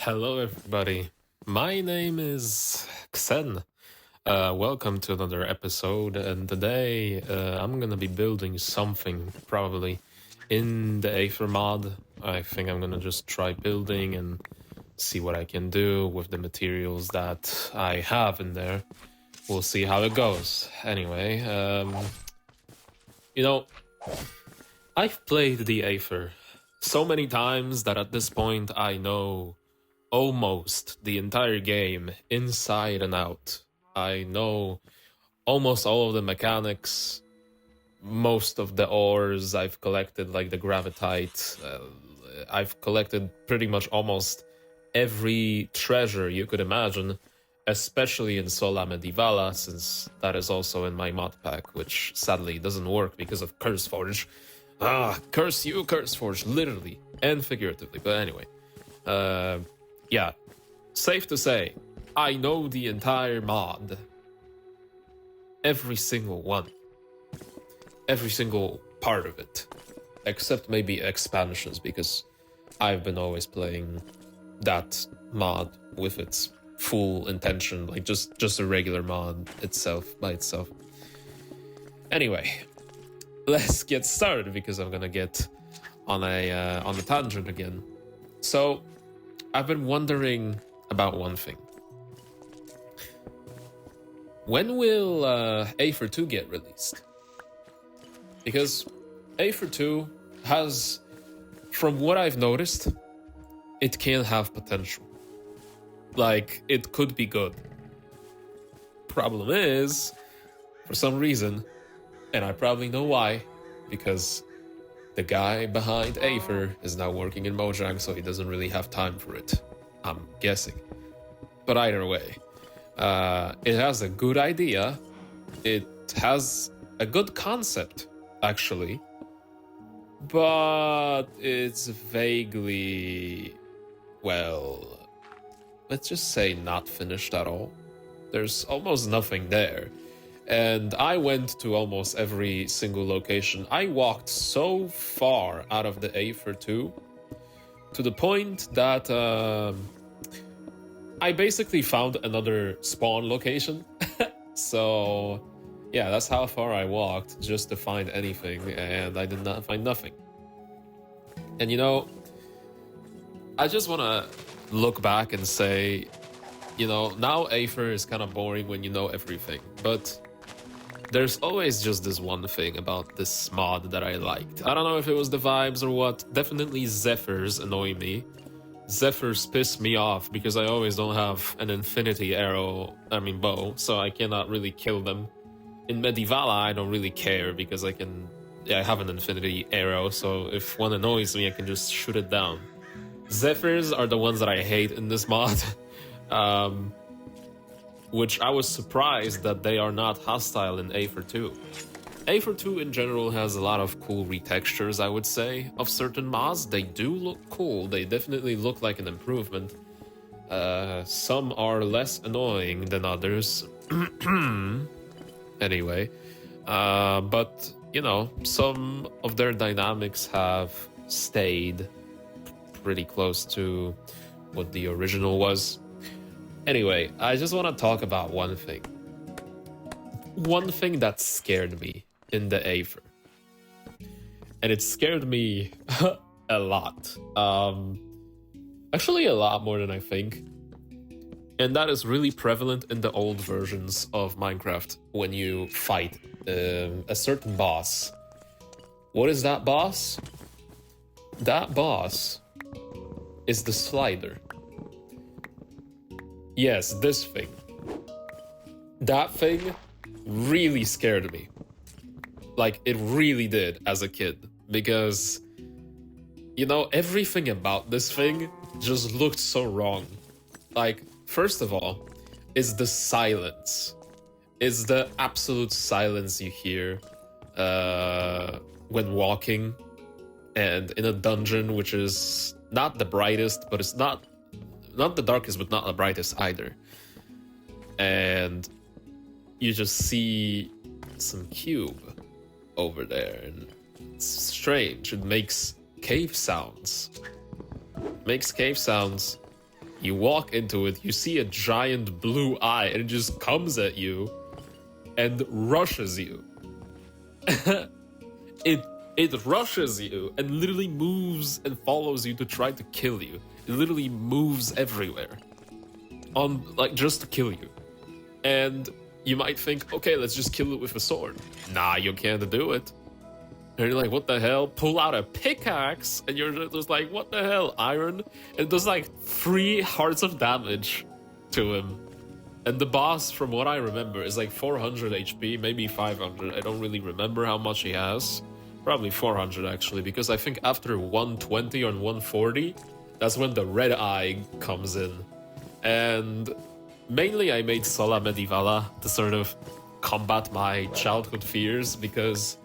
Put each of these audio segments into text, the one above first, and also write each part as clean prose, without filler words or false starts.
Hello, everybody. My name is Xen. Welcome to another episode, and today I'm gonna be building something probably in the Aether mod. I think I'm gonna just try building and see what I can do with the materials that I have in there. We'll see how it goes. Anyway, you know, I've played the Aether so many times that at this point I know almost the entire game inside and out. I know almost all of the mechanics, most of the ores I've collected, like the gravitite. I've collected pretty much almost every treasure you could imagine, especially in Sola Medivala, since that is also in my mod pack, which sadly doesn't work because of Curseforge. Curse you, Curseforge, literally and figuratively. But anyway, yeah, safe to say, I know the entire mod. Every single one. Every single part of it. Except maybe expansions, because I've been always playing that mod with its full intention, like just a regular mod itself, by itself. Anyway, let's get started, because I'm gonna get on a tangent again. So, I've been wondering about one thing. When will Aether 2 get released? Because Aether 2 has, from what I've noticed, it can have potential. Like, it could be good. Problem is, for some reason, and I probably know why, because the guy behind Aether is now working in Mojang, so he doesn't really have time for it. I'm guessing. But either way, it has a good idea. It has a good concept, actually. But it's vaguely, well, let's just say not finished at all. There's almost nothing there. And I went to almost every single location. I walked so far out of the Aether 2 to the point that I basically found another spawn location. So, yeah, that's how far I walked just to find anything, and I did not find nothing. And you know, I just want to look back and say, you know, now Aether is kind of boring when you know everything, but there's always just this one thing about this mod that I liked. I don't know if it was the vibes or what. Definitely Zephyrs annoy me. Zephyrs piss me off because I always don't have an infinity bow, so I cannot really kill them. In Medivala, I don't really care because I have an infinity arrow, so if one annoys me, I can just shoot it down. Zephyrs are the ones that I hate in this mod. Which I was surprised that they are not hostile in Aether 2. Aether 2 in general has a lot of cool retextures, I would say, of certain mods. They do look cool, they definitely look like an improvement. Some are less annoying than others. Anyway, but, you know, some of their dynamics have stayed pretty close to what the original was. Anyway, I just want to talk about one thing. One thing that scared me in the Aether. And it scared me a lot. Actually, a lot more than I think. And that is really prevalent in the old versions of Minecraft when you fight a certain boss. What is that boss? That boss is the slider. Yes, this thing. That thing really scared me. Like, it really did as a kid. Because, you know, everything about this thing just looked so wrong. Like, first of all, is the silence. Is the absolute silence you hear when walking. And in a dungeon, which is not the brightest, but it's not the darkest, but not the brightest either. And you just see some cube over there, and it's strange. It makes cave sounds. You walk into it, you see a giant blue eye, and it just comes at you and rushes you. It rushes you and literally moves and follows you to try to kill you. It literally moves everywhere. Just to kill you. And you might think, okay, let's just kill it with a sword. Nah, you can't do it. And you're like, what the hell? Pull out a pickaxe, and you're just like, what the hell? Iron? And it does like 3 hearts of damage to him. And the boss, from what I remember, is like 400 HP, maybe 500. I don't really remember how much he has. Probably 400 actually, because I think after 120 or 140, that's when the red eye comes in. And mainly I made Sola Medievala to sort of combat my childhood fears, because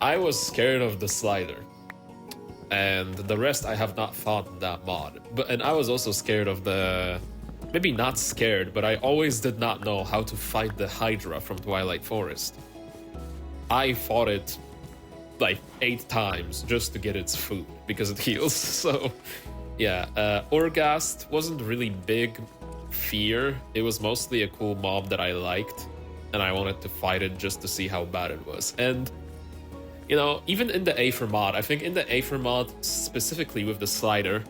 I was scared of the slider, and the rest I have not fought in that mod. And I was also scared of maybe not scared, but I always did not know how to fight the Hydra from Twilight Forest. I fought it like 8 times just to get its food, because it heals. So yeah, Orghast wasn't really big fear. It was mostly a cool mob that I liked, and I wanted to fight it just to see how bad it was. And you know, even in the Aether mod, I think in the Aether mod, specifically with the slider,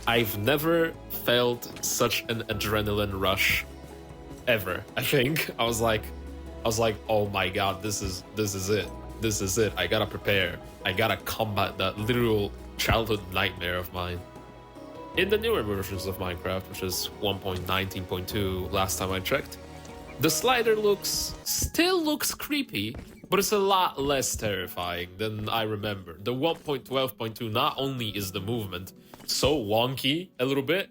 I've never felt such an adrenaline rush ever. I think I was like, oh my god, this is it. This is it. I gotta prepare. I gotta combat that literal childhood nightmare of mine. In the newer versions of Minecraft, which is 1.19.2 last time I checked, the slider still looks creepy, but it's a lot less terrifying than I remember. The 1.12.2, not only is the movement so wonky a little bit,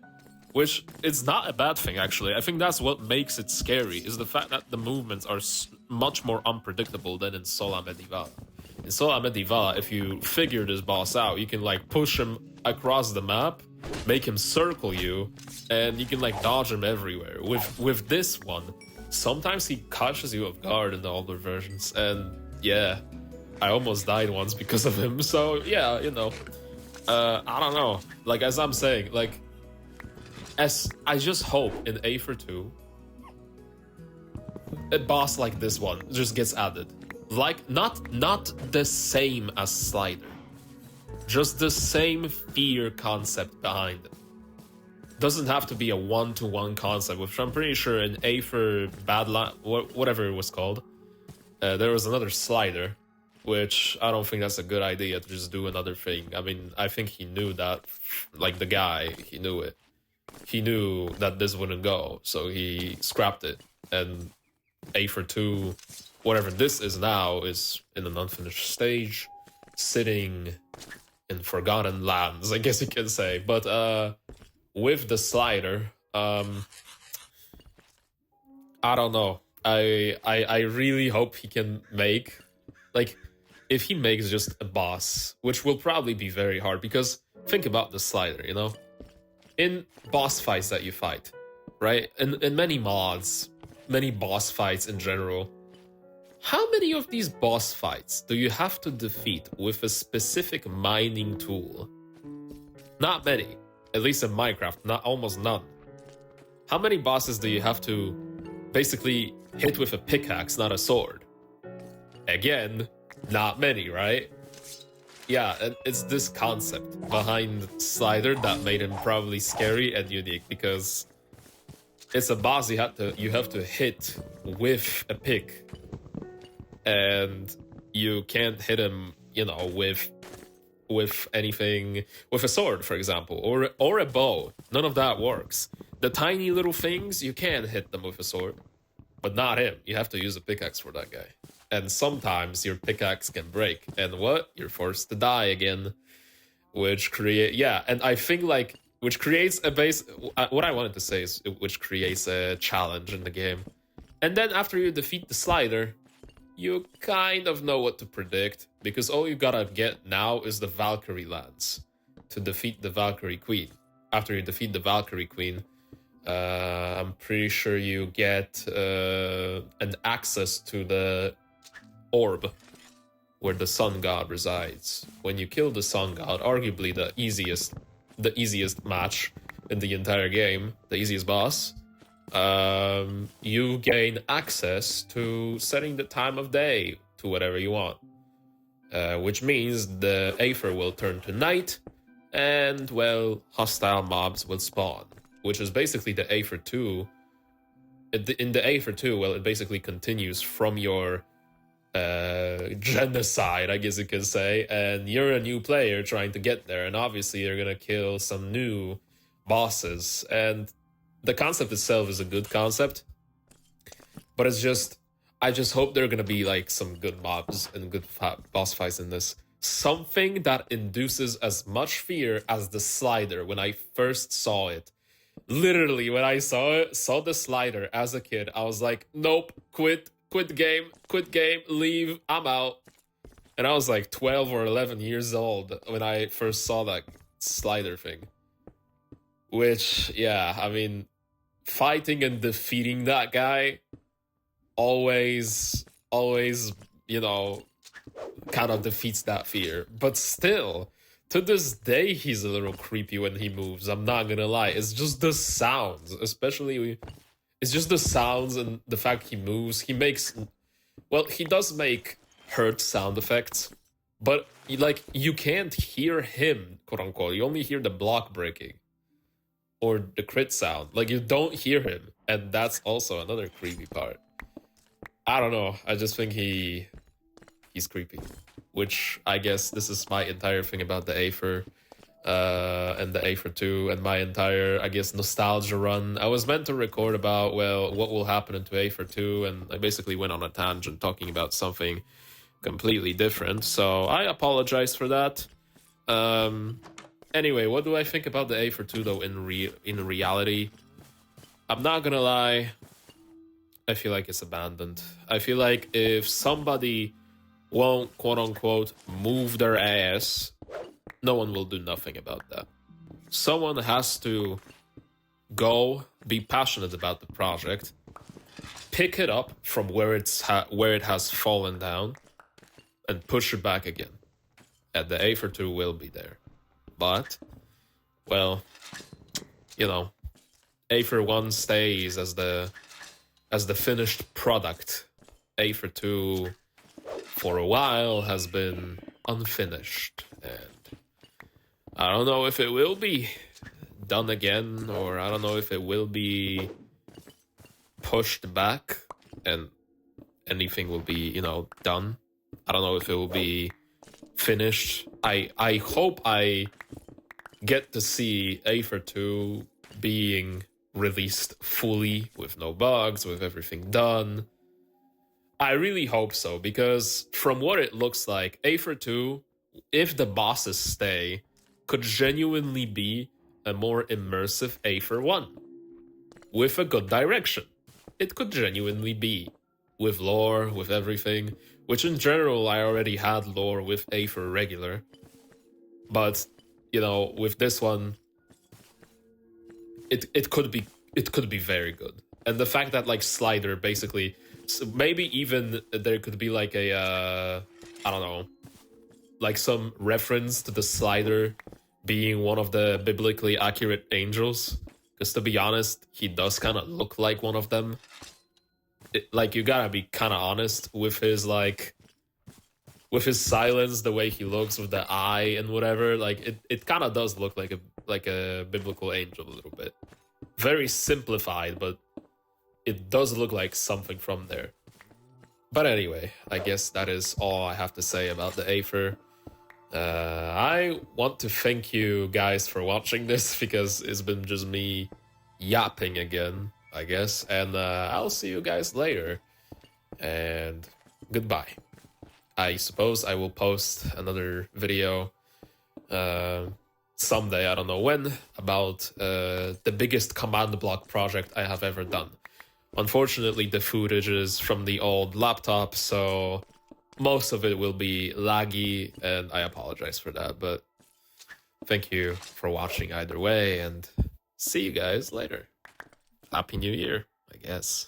which is not a bad thing actually. I think that's what makes it scary, is the fact that the movements are much more unpredictable than in Sola Medievala. In Sola Medievala, if you figure this boss out, you can like push him across the map, make him circle you, and you can like dodge him everywhere. With this one, sometimes he catches you off guard in the older versions, and yeah, I almost died once because of him. So yeah, you know, I don't know. Like, as I'm saying, like, as I just hope in Aether 2, a boss like this one just gets added. Like, not the same as Slider, just the same fear concept behind it. Doesn't have to be a one-to-one concept, which I'm pretty sure in Aether whatever it was called, there was another slider, which I don't think that's a good idea to just do another thing. I mean, I think he knew that, like the guy, he knew it. He knew that this wouldn't go, so he scrapped it. And Aether 2, whatever this is now, is in an unfinished stage, sitting in Forgotten Lands, I guess you can say. But with the slider, I don't know. I really hope he can make, like, if he makes just a boss, which will probably be very hard, because think about the slider, you know? In boss fights that you fight, right? In many mods, many boss fights in general, how many of these boss fights do you have to defeat with a specific mining tool? Not many. At least in Minecraft, almost none. How many bosses do you have to basically hit with a pickaxe, not a sword? Again, not many, right? Yeah, and it's this concept behind Slider that made him probably scary and unique, because it's a boss you have to hit with a pick, and you can't hit him, you know, with anything, with a sword, for example, or a bow. None of that works. The tiny little things, you can hit them with a sword, but not him. You have to use a pickaxe for that guy. And sometimes your pickaxe can break, and what? You're forced to die again, which and I think, like, which creates a base. What I wanted to say is, which creates a challenge in the game. And then after you defeat the slider, you kind of know what to predict, because all you gotta get now is the Valkyrie Lance to defeat the Valkyrie Queen. After you defeat the Valkyrie Queen, I'm pretty sure you get an access to the orb where the sun god resides. When you kill the sun god, arguably the easiest match in the entire game, the easiest boss, you gain access to setting the time of day to whatever you want. Which means the Aether will turn to night, and, well, hostile mobs will spawn. Which is basically the Aether 2. In the Aether 2, well, it basically continues from your genocide, I guess you could say, and you're a new player trying to get there, and obviously you're gonna kill some new bosses, and the concept itself is a good concept, but it's just, I just hope there are gonna be like some good mobs and good boss fights in this. Something that induces as much fear as the slider when I first saw it. Literally, when I saw the slider as a kid, I was like, nope, quit game, leave, I'm out. And I was like 12 or 11 years old when I first saw that slider thing. Which, yeah, I mean, fighting and defeating that guy always, you know, kind of defeats that fear. But still, to this day, he's a little creepy when he moves, I'm not gonna lie. It's just the sounds, especially... It's just the sounds and the fact he moves. He makes... Well, he does make hurt sound effects, but, like, you can't hear him, quote-unquote. You only hear the block breaking. Or the crit sound. Like, you don't hear him, and that's also another creepy part. I don't know. I just think he's creepy. Which, I guess, this is my entire thing about the Aether. And the Aether 2 and my entire, I guess, nostalgia run. I was meant to record about, well, what will happen into Aether 2, and I basically went on a tangent talking about something completely different, so I apologize for that. Anyway, what do I think about the Aether 2, though, in reality? I'm not gonna lie, I feel like it's abandoned. I feel like if somebody won't, quote-unquote, move their ass, no one will do nothing about that. Someone has to go, be passionate about the project, pick it up from where it has fallen down, and push it back again. And the Aether 2 will be there. But, well, you know, Aether 1 stays as the finished product. Aether 2, for a while, has been unfinished, and I don't know if it will be done again, or I don't know if it will be pushed back and anything will be, you know, done. I don't know if it will be finished. I hope I get to see Aether 2 being released fully, with no bugs, with everything done. I really hope so, because from what it looks like, Aether 2, if the bosses stay, could genuinely be a more immersive Aether 1. With a good direction. It could genuinely be. With lore, with everything. Which in general, I already had lore with Aether regular. But, you know, with this one, it could be very good. And the fact that, like, Slider basically... So maybe even there could be like a... I don't know. Like some reference to the Slider being one of the biblically accurate angels, because to be honest, he does kind of look like one of them. Like, you gotta be kind of honest with his, like, with his silence, the way he looks with the eye and whatever. Like, it kind of does look like a biblical angel a little bit. Very simplified, but it does look like something from there. But anyway, I guess that is all I have to say about the Aether. I want to thank you guys for watching this, because it's been just me yapping again, I guess. And I'll see you guys later. And goodbye. I suppose I will post another video someday, I don't know when, about the biggest command block project I have ever done. Unfortunately, the footage is from the old laptop, so most of it will be laggy, and I apologize for that, but thank you for watching either way, and see you guys later. Happy New Year, I guess.